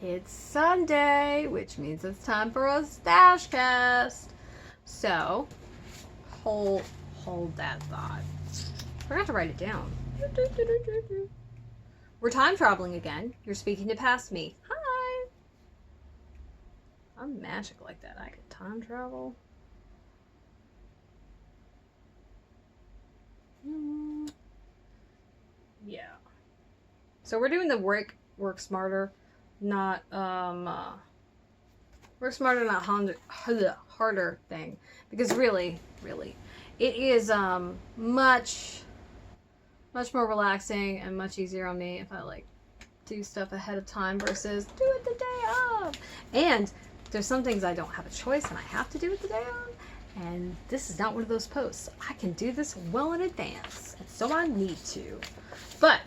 It's Sunday, which means it's time for a Stashcast. So, hold that thought. Forgot to write it down. We're time traveling again. You're speaking to past me. Hi. I'm magic like that. I could time travel. Yeah. So we're doing the work smarter, not work smarter, not harder thing, because really, it is much more relaxing and much easier on me if I like do stuff ahead of time versus do it the day of. And there's some things I don't have a choice and I have to do it the day of. And this is not one of those posts. I can do this well in advance, and so I need to. But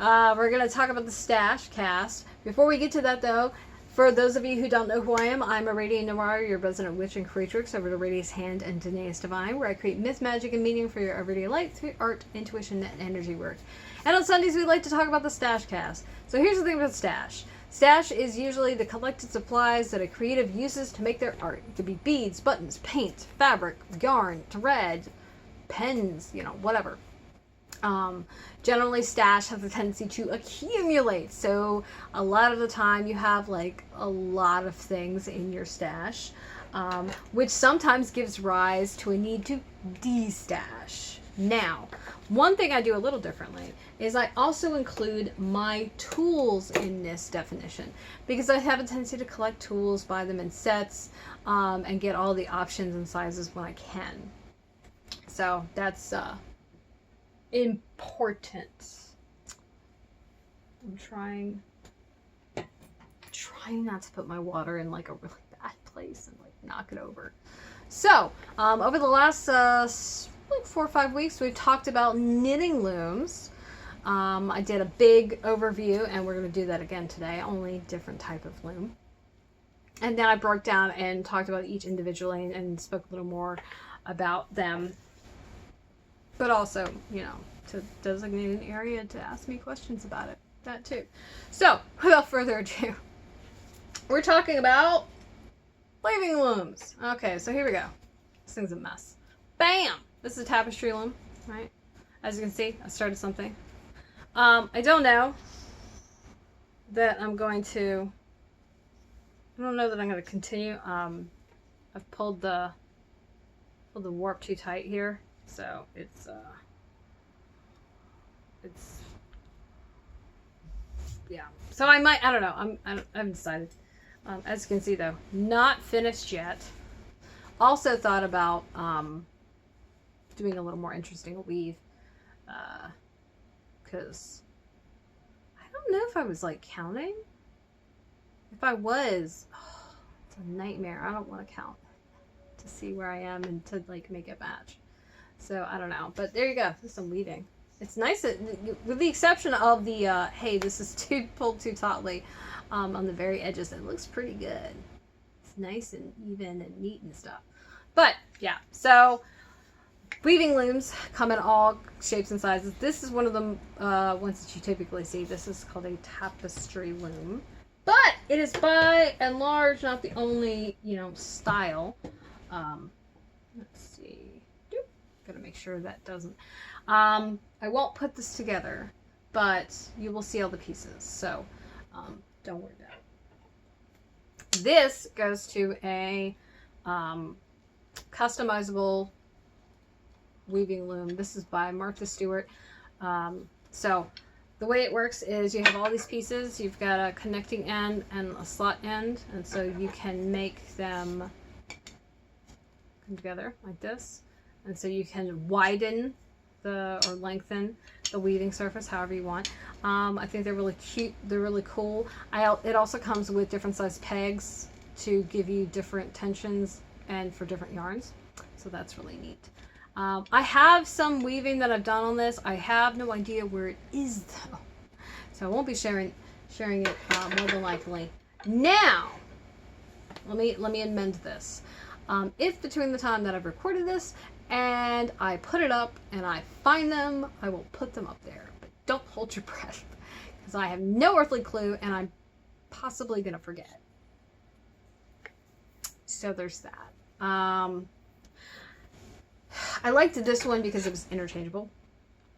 we're going to talk about the Stashcast. Before we get to that, though, for those of you who don't know who I am, I'm Aradia Noir, your resident witch and creatrix over to Aradia's Hand and Danae's Divine, where I create myth, magic, and meaning for your everyday life through art, intuition, and energy work. And on Sundays, we like to talk about the Stashcast. So here's the thing about Stash. Stash is usually the collected supplies that a creative uses to make their art. It could be beads, buttons, paint, fabric, yarn, thread, pens, whatever. Generally, stash has a tendency to accumulate. So a lot of the time you have like a lot of things in your stash, which sometimes gives rise to a need to de-stash. Now, one thing I do a little differently is I also include my tools in this definition, because I have a tendency to collect tools, buy them in sets, and get all the options and sizes when I can. So that's important. I'm trying not to put my water in like a really bad place and like knock it over. So over the last like 4 or 5 weeks, we've talked about knitting looms. I did a big overview, and we're going to do that again today, only different type of loom. And then I broke down and talked about each individually and spoke a little more about them, but also, to designate an area to ask me questions about it. That too. So, without further ado, we're talking about weaving looms. Okay, so here we go. This thing's a mess. Bam! This is a Tapestry Loom, right? As you can see, I started something. I don't know that I'm going to continue. I've pulled the warp too tight here, so it's yeah. So I don't know. I haven't decided. As you can see, though, not finished yet. Also thought about doing a little more interesting weave, because I don't know if I was like counting. If I was, it's a nightmare. I don't want to count to see where I am and to like make it match. So I don't know, but there you go. There's some weaving. It's nice that, with the exception of the hey, this is pulled too tautly on the very edges. It looks pretty good. It's nice and even and neat and stuff. But yeah, so weaving looms come in all shapes and sizes. This is one of the ones that you typically see. This is called a Tapestry Loom, but it is by and large not the only style. Let's see. Gotta make sure that doesn't. I won't put this together, but you will see all the pieces. So don't worry about it. This goes to a customizable weaving loom. This is by Martha Stewart. So the way it works is you have all these pieces. You've got a connecting end and a slot end, and so you can make them come together like this. And so you can widen or lengthen the weaving surface however you want. I think they're really cute. They're really cool. It also comes with different size pegs to give you different tensions and for different yarns. So that's really neat. I have some weaving that I've done on this. I have no idea where it is though, so I won't be sharing it more than likely. Now, let me amend this. If between the time that I've recorded this and I put it up and I find them, I will put them up there. But don't hold your breath, because I have no earthly clue and I'm possibly going to forget. So there's that. I liked this one because it was interchangeable.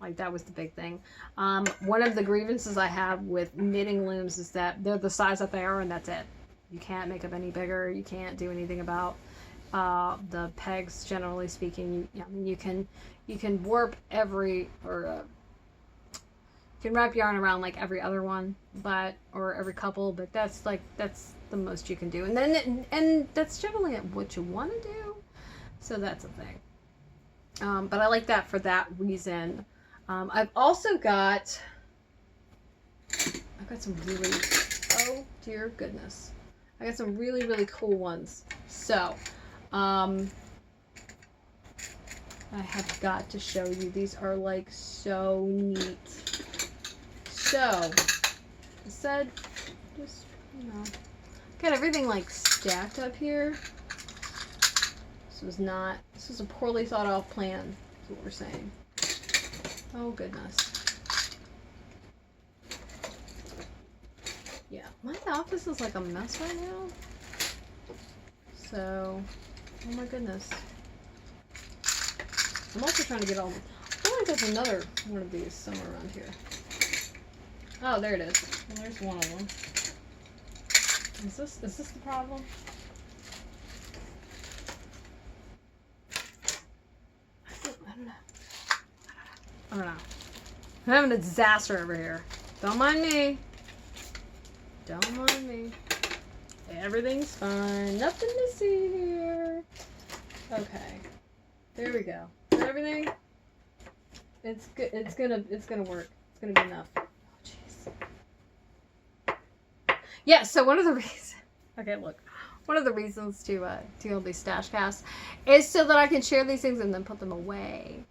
Like, that was the big thing. One of the grievances I have with knitting looms is that they're the size that they are, and that's it. You can't make them any bigger. You can't do anything about the pegs, generally speaking. I mean, you can warp every, or you can wrap yarn around like every other one, or every couple, but that's the most you can do. And then, and that's generally what you want to do. So that's a thing. But I like that for that reason. I've also got, some really, oh dear goodness. I got some really, really cool ones. So, I have got to show you. These are like so neat. So, I said, just, got everything like stacked up here. This was a poorly thought out plan, is what we're saying. Oh goodness. Yeah, my office is like a mess right now. So, oh my goodness. I'm also trying to get all, I feel like there's another one of these somewhere around here. Oh, there it is. Well, there's one of them. Is this the problem? I don't know. I'm having a disaster over here. Don't mind me. Don't mind me. Everything's fine. Nothing to see here. Okay. There we go. Is that everything? It's good. It's gonna work. It's gonna be enough. Oh, jeez. Yeah. So one of the reasons. Okay, look. One of the reasons to do all these Stashcasts is so that I can share these things and then put them away.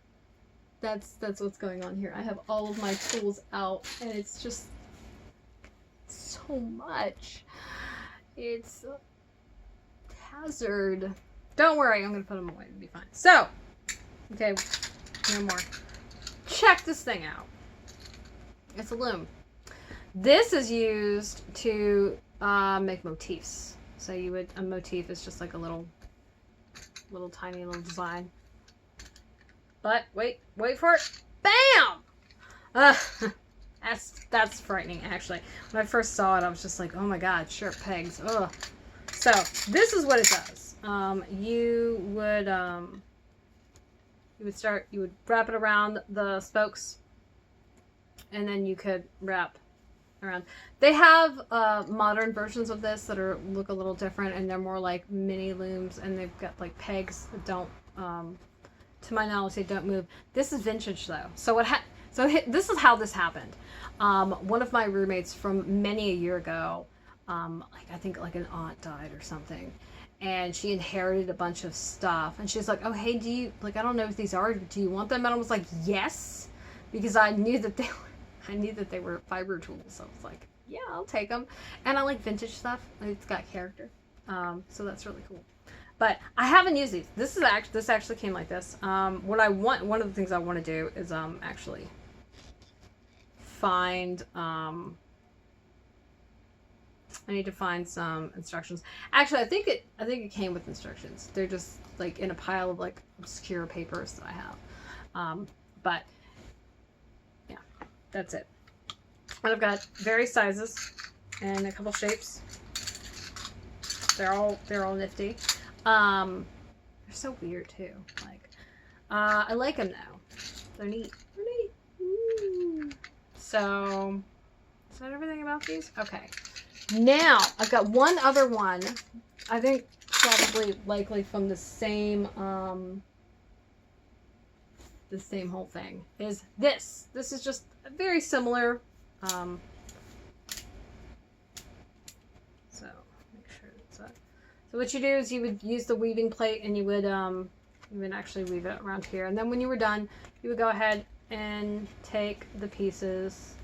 That's what's going on here. I have all of my tools out, and it's just so much. It's a hazard. Don't worry, I'm gonna put them away. It'll be fine. So, okay, no more. Check this thing out. It's a loom. This is used to make motifs. So a motif is just like a little tiny little design. But wait for it. Bam! That's frightening, actually. When I first saw it, I was just like, oh my god, sharp pegs. Ugh. So this is what it does. You would wrap it around the spokes, and then you could wrap around. They have modern versions of this that look a little different, and they're more like mini looms, and they've got like pegs that don't. To my knowledge, they don't move. This is vintage though. So this is how this happened. One of my roommates from many a year ago, I think like an aunt died or something, and she inherited a bunch of stuff. And she's like, "Oh, hey, I don't know if these are. Do you want them?" And I was like, "Yes," because I knew that they were fiber tools. So I was like, "Yeah, I'll take them." And I like vintage stuff. It's got character. So that's really cool. But I haven't used these. This actually came like this. One of the things I want to do is actually find. I need to find some instructions. Actually, I think it came with instructions. They're just like in a pile of like obscure papers that I have. But yeah, that's it. And I've got various sizes and a couple shapes. They're all nifty. They're so weird too. Like, I like them now. They're neat. They're neat. Ooh. So, is that everything about these? Okay. Now, I've got one other one. I think probably likely from the same whole thing. Is this. This is just very similar. So, make sure it's that. So what you do is you would use the weaving plate, and you would actually weave it around here. And then when you were done, you would go ahead and take the pieces,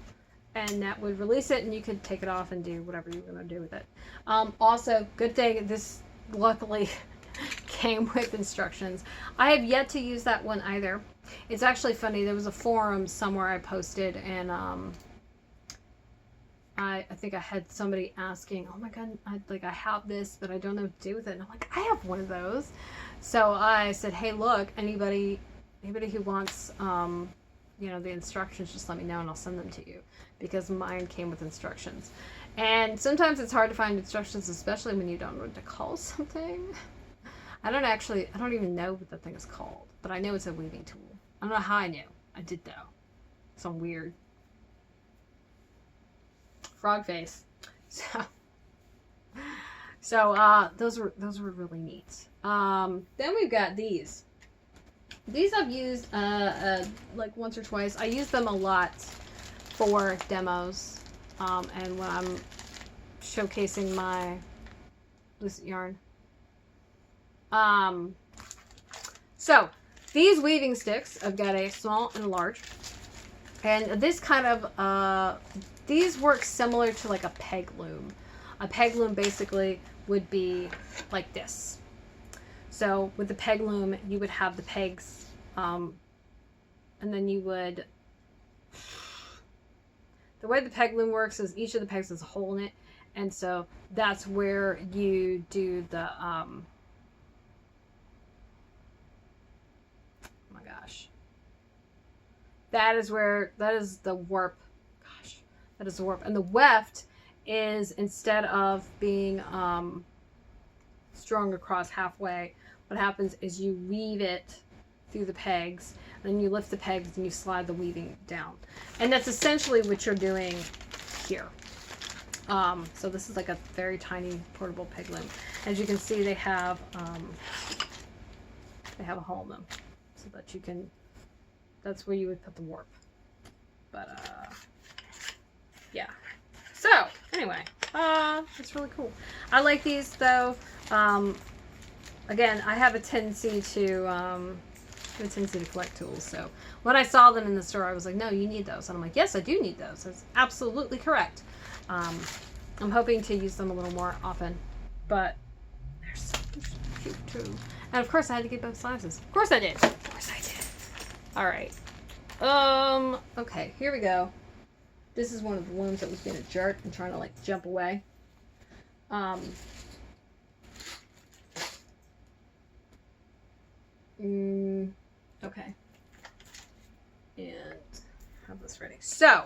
and that would release it, and you could take it off and do whatever you were going to do with it. Also, good thing, this luckily came with instructions. I have yet to use that one either. It's actually funny, there was a forum somewhere I posted, and I think I had somebody asking, oh my god, I have this, but I don't know what to do with it. And I'm like, I have one of those. So I said, hey, look, anybody who wants, the instructions, just let me know and I'll send them to you, because mine came with instructions. And sometimes it's hard to find instructions, especially when you don't know what to call something. I don't even know what the thing is called, but I know it's a weaving tool. I don't know how I knew. I did though. Some weird frog face. So those were really neat. Then we've got these. These I've used like once or twice. I use them a lot for demos, and when I'm showcasing my Lucid yarn. So these weaving sticks, I've got a small and a large, and this kind of these work similar to like a peg loom. A peg loom basically would be like this. So with the peg loom, you would have the pegs, and then you would, the way the peg loom works is each of the pegs has a hole in it, and so that's where you do the, oh my gosh, that is the warp, that is the warp, and the weft is, instead of being strung across halfway, what happens is you weave it through the pegs, and then you lift the pegs and you slide the weaving down. And that's essentially what you're doing here. So this is like a very tiny portable peg loom. As you can see, they have a hole in them, so that you can, that's where you would put the warp. But yeah. So anyway, it's really cool. I like these though. Again, I have a tendency to collect tools. So when I saw them in the store, I was like, no, you need those. And I'm like, yes, I do need those. That's absolutely correct. I'm hoping to use them a little more often, but they're so cute too. And of course I had to get both sizes. Of course I did. Of course I did. All right. Okay, here we go. This is one of the looms that was being a jerk and trying to like jump away. Okay. And have this ready. So,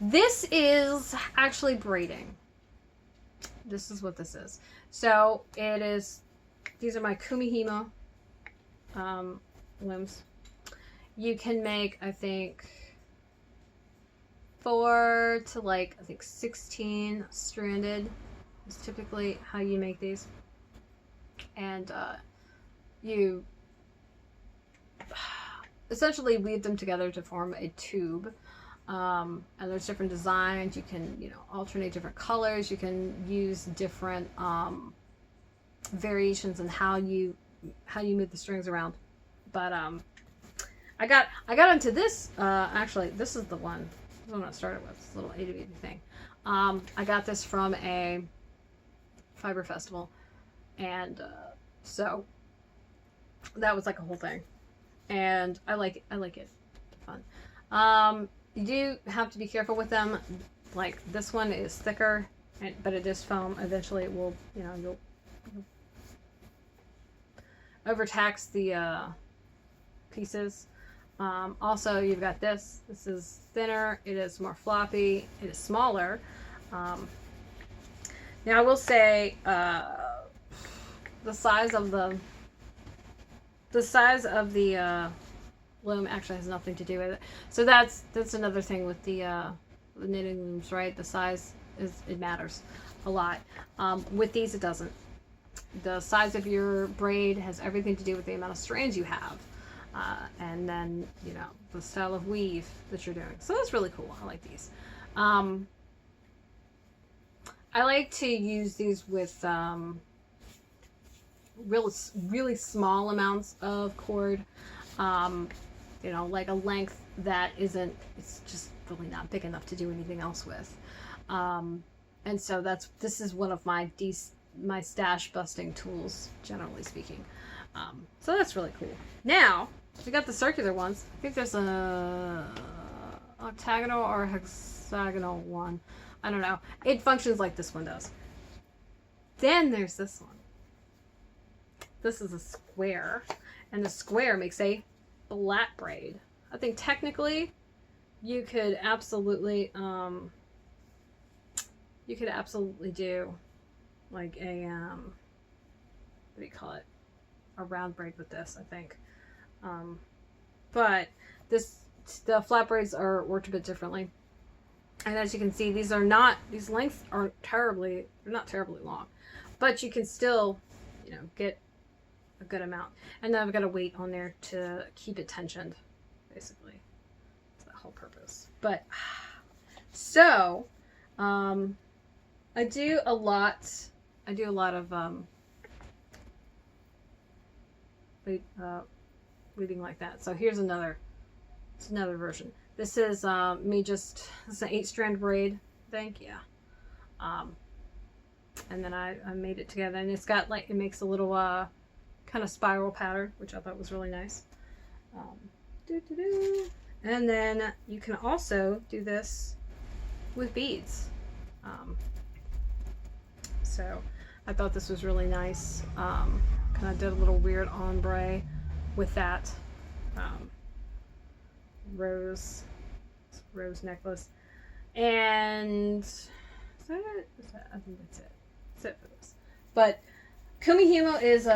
this is actually braiding. This is what this is. So it is, these are my Kumihimo looms. You can make, I think, 4 to like, I think 16 stranded is typically how you make these. And you essentially weave them together to form a tube. And there's different designs. You can, alternate different colors. You can use different variations in how you move the strings around. But I got into this. Actually, this is the one. This is the one I started with. This little itty bitty thing. I got this from a fiber festival, and so that was like a whole thing. And I like it. Fun. You do have to be careful with them. Like this one is thicker, but it is foam. Eventually it will, you'll overtax the pieces. Also, you've got this. This is thinner. It is more floppy. It is smaller. Now I will say the size of the loom actually has nothing to do with it. So that's another thing with the knitting looms, right? The size it matters a lot. With these, it doesn't. The size of your braid has everything to do with the amount of strands you have, and then the style of weave that you're doing. So that's really cool. I like these. I like to use these with really small amounts of cord. Like a length that it's just really not big enough to do anything else with. And so this is one of my stash busting tools, generally speaking. So that's really cool. Now, we got the circular ones. I think there's a octagonal or hexagonal one. I don't know. It functions like this one does. Then there's this one. This is a square, and the square makes a flat braid. I think technically you could absolutely do like a what do you call it, a round braid with this, I think. But the flat braids are worked a bit differently, and as you can see, these lengths aren't they're not terribly long, but you can still, you know, get a good amount. And then I've got a weight on there to keep it tensioned, basically. That's the whole purpose. But so I do a lot of weaving like that. So here's another version. This is this is an 8-strand braid, I think, yeah. And then I made it together, and it's got like, it makes a little kind of spiral pattern, which I thought was really nice. And then you can also do this with beads. So I thought this was really nice. Kind of did a little weird ombre with that rose necklace. And is that it? I think that's it. That's it for this. But Kumihimo is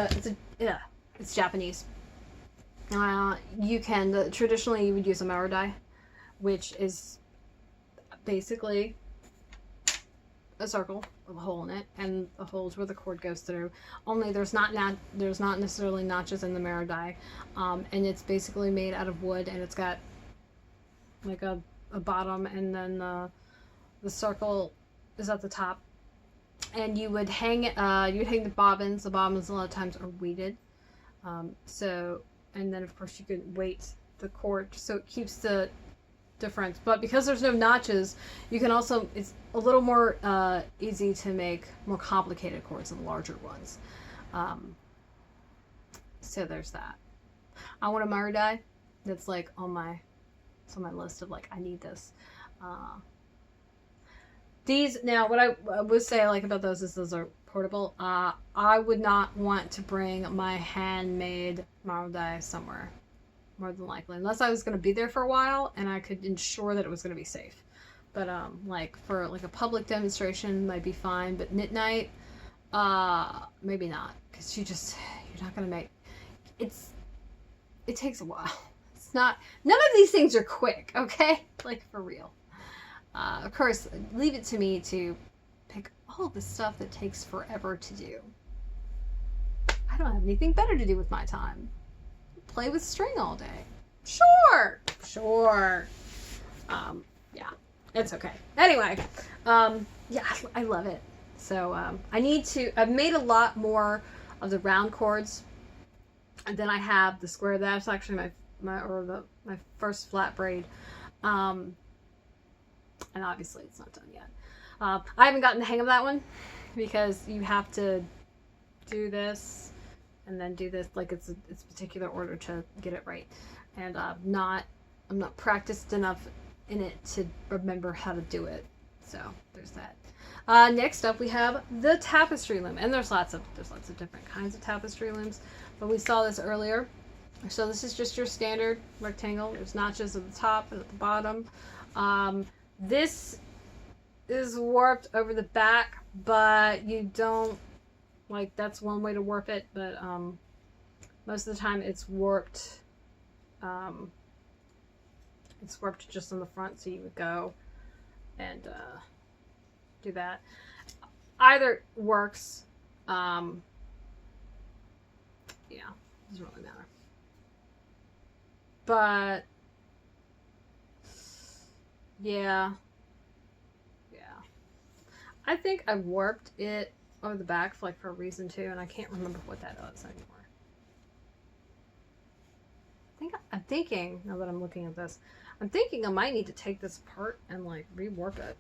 it's Japanese. Traditionally you would use a Aradia, which is basically a circle with a hole in it, and the hole's where the cord goes through. Only there's not necessarily notches in the Aradia, and it's basically made out of wood, and it's got like a bottom, and then the circle is at the top. And you would hang the bobbins. The bobbins a lot of times are weighted. And then of course you could weight the cord so it keeps the difference. But because there's no notches, you can also, it's a little more easy to make more complicated cords than larger ones. So there's that. I want a Aradia. That's like on my list of like, I need this. These, now what I would say I like about those is those are portable. I would not want to bring my handmade Aradia somewhere, more than likely, unless I was going to be there for a while and I could ensure that it was going to be safe. But like for like a public demonstration might be fine, but knit night, maybe not, because you're not going to make it takes a while. It's not, none of these things are quick, okay? Like for real. Of course, leave it to me to pick all the stuff that takes forever to do. I don't have anything better to do with my time. Play with string all day. Sure. Yeah, it's okay. Anyway, yeah, I love it. So I've made a lot more of the round cords than I have the square. That's actually my first flat braid. And obviously it's not done yet. I haven't gotten the hang of that one because you have to do this and then do this, like it's particular order to get it right. And I'm not practiced enough in it to remember how to do it. So there's that. Next up we have the tapestry loom, and there's lots of different kinds of tapestry looms, but we saw this earlier. So this is just your standard rectangle. There's notches at the top and at the bottom. This is warped over the back, but you don't, like, that's one way to warp it, but most of the time it's warped just on the front, so you would go and do that. Either works. Yeah, doesn't really matter. But yeah. I think I warped it over the back for a reason too, and I can't remember what that is anymore. I'm thinking, now that I'm looking at this, I'm thinking I might need to take this apart and like rewarp it.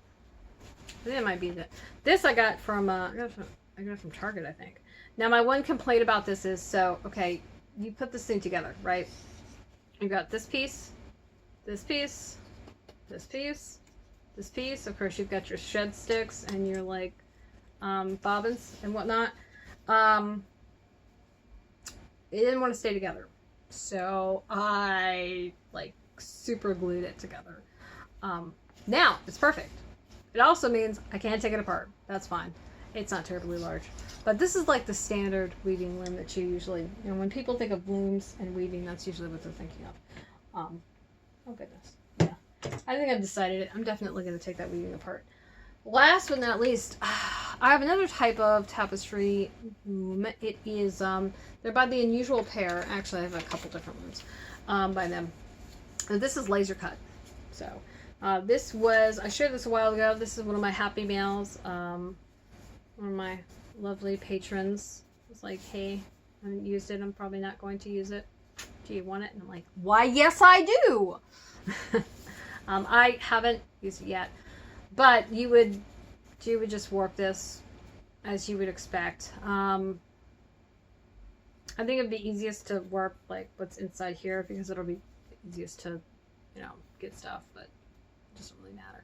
I think it might be that. This I got from I got it from Target, I think. Now my one complaint about this is, so okay, you put this thing together, right? You got this piece, this piece, this piece, this piece. Of course, you've got your shed sticks and your like bobbins and whatnot. It didn't want to stay together, so I like super glued it together. Now it's perfect. It also means I can't take it apart. That's fine. It's not terribly large. But this is like the standard weaving loom that you usually, when people think of looms and weaving, that's usually what they're thinking of. Oh goodness. Yeah. I think I've decided it. I'm definitely going to take that weaving apart. Last but not least, I have another type of tapestry loom. It is, they're by the Unusual Pair. Actually, I have a couple different looms by them. And this is laser cut. So, this was, I shared this a while ago. This is one of my happy mails. One of my lovely patrons was like, hey, I haven't used it. I'm probably not going to use it. Do you want it? And I'm like, why, yes, I do. I haven't used it yet. But you would just warp this as you would expect. I think it'd be easiest to warp like what's inside here because it'll be easiest to, get stuff, but it doesn't really matter.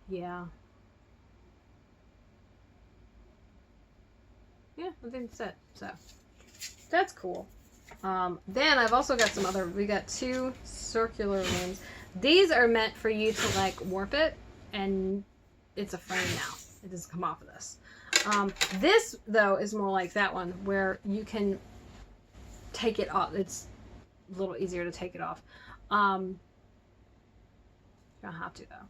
Yeah. Yeah, I think that's it. So that's cool. Then I've also got some other, we got 2 circular looms. These are meant for you to like warp it, and it's a frame now. It doesn't come off of this. This though is more like that one where you can take it off. It's a little easier to take it off. You don't have to though.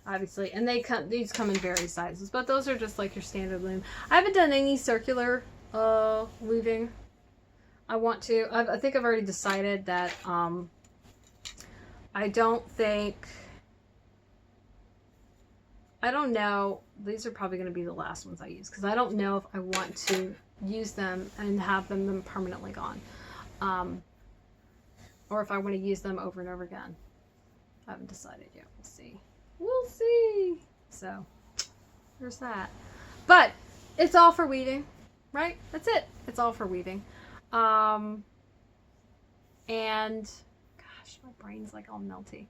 Obviously, and these come in various sizes, but those are just like your standard loom. I haven't done any circular weaving. I want to. I think I've already decided that I don't know. These are probably going to be the last ones I use because I don't know if I want to use them and have them permanently gone, or if I want to use them over and over again. I haven't decided yet. We'll see. We'll see. So there's that. But it's all for weaving, right? That's it. It's all for weaving. And gosh, my brain's like all melty.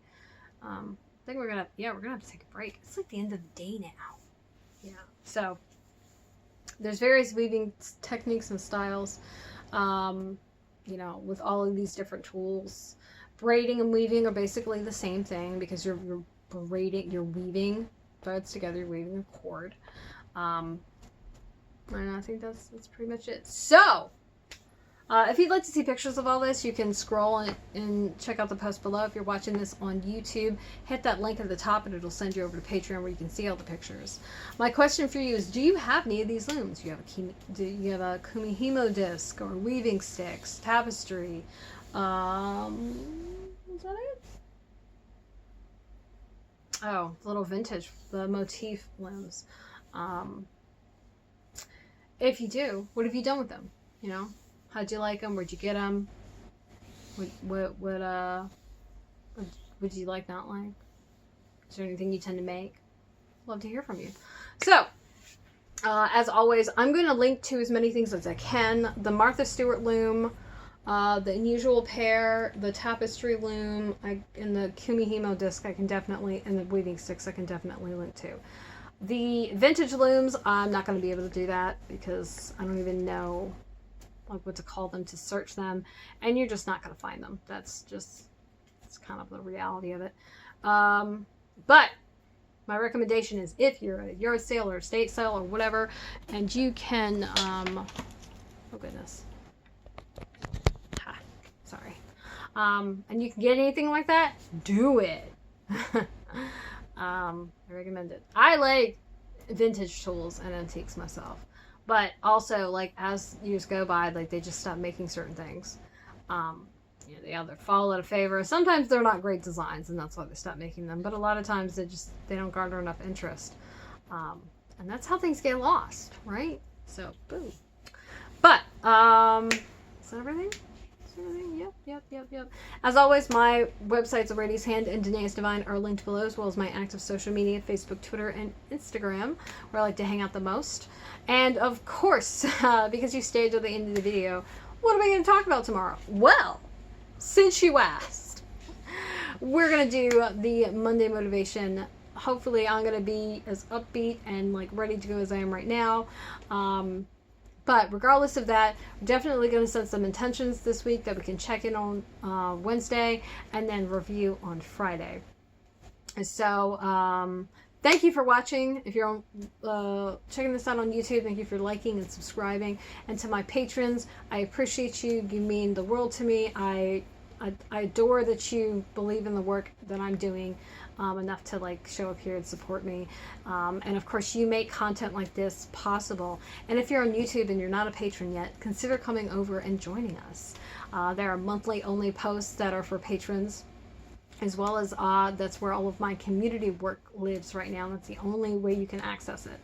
I think we're gonna have to take a break. It's like the end of the day now. Yeah. So there's various weaving techniques and styles, with all of these different tools. Braiding and weaving are basically the same thing because you're weaving threads together, you're weaving a cord. And I think that's pretty much it. So, if you'd like to see pictures of all this, you can scroll and check out the post below. If you're watching this on YouTube, hit that link at the top and it'll send you over to Patreon where you can see all the pictures. My question for you is, do you have any of these looms? Do you have a Kumihimo disc or weaving sticks, tapestry? Is that it? Oh, little vintage, the motif looms. If you do, what have you done with them? How'd you like them? Where'd you get them? What would you like, not like? Is there anything you tend to make? Love to hear from you. So, as always, I'm going to link to as many things as I can. The Martha Stewart loom, the Unusual Pair, the Tapestry Loom, and the Kumihimo disc I can definitely, and the weaving sticks I can definitely link to. The vintage looms, I'm not going to be able to do that because I don't even know what to call them to search them, and you're just not going to find them. It's kind of the reality of it. But my recommendation is if you're at a yard sale or estate sale or whatever, and you can, oh goodness. Sorry. And you can get anything like that, do it. I recommend it. I like vintage tools and antiques myself, but also like as years go by, like they just stop making certain things. They either fall out of favor. Sometimes they're not great designs, and that's why they stop making them. But a lot of times they don't garner enough interest, and that's how things get lost, right? So, boom. But is that everything? Yep. As always, my websites, Aradia's Hand and Danae's Divine, are linked below, as well as my active social media, Facebook, Twitter, and Instagram, where I like to hang out the most. And of course, because you stayed to the end of the video, what are we going to talk about tomorrow? Well, since you asked, we're going to do the Monday motivation. Hopefully I'm going to be as upbeat and like ready to go as I am right now. But regardless of that, we're definitely going to set some intentions this week that we can check in on Wednesday and then review on Friday. So thank you for watching. If you're checking this out on YouTube, thank you for liking and subscribing. And to my patrons, I appreciate you. You mean the world to me. I adore that you believe in the work that I'm doing enough to like show up here and support me. And of course, you make content like this possible. And if you're on YouTube and you're not a patron yet, consider coming over and joining us. There are monthly only posts that are for patrons, as well as that's where all of my community work lives right now. That's the only way you can access it.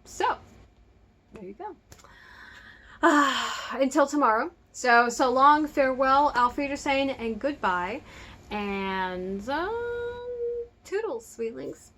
So there you go. Until tomorrow. So long, farewell, auf Wiedersehen, and goodbye. And toodles, sweetlings.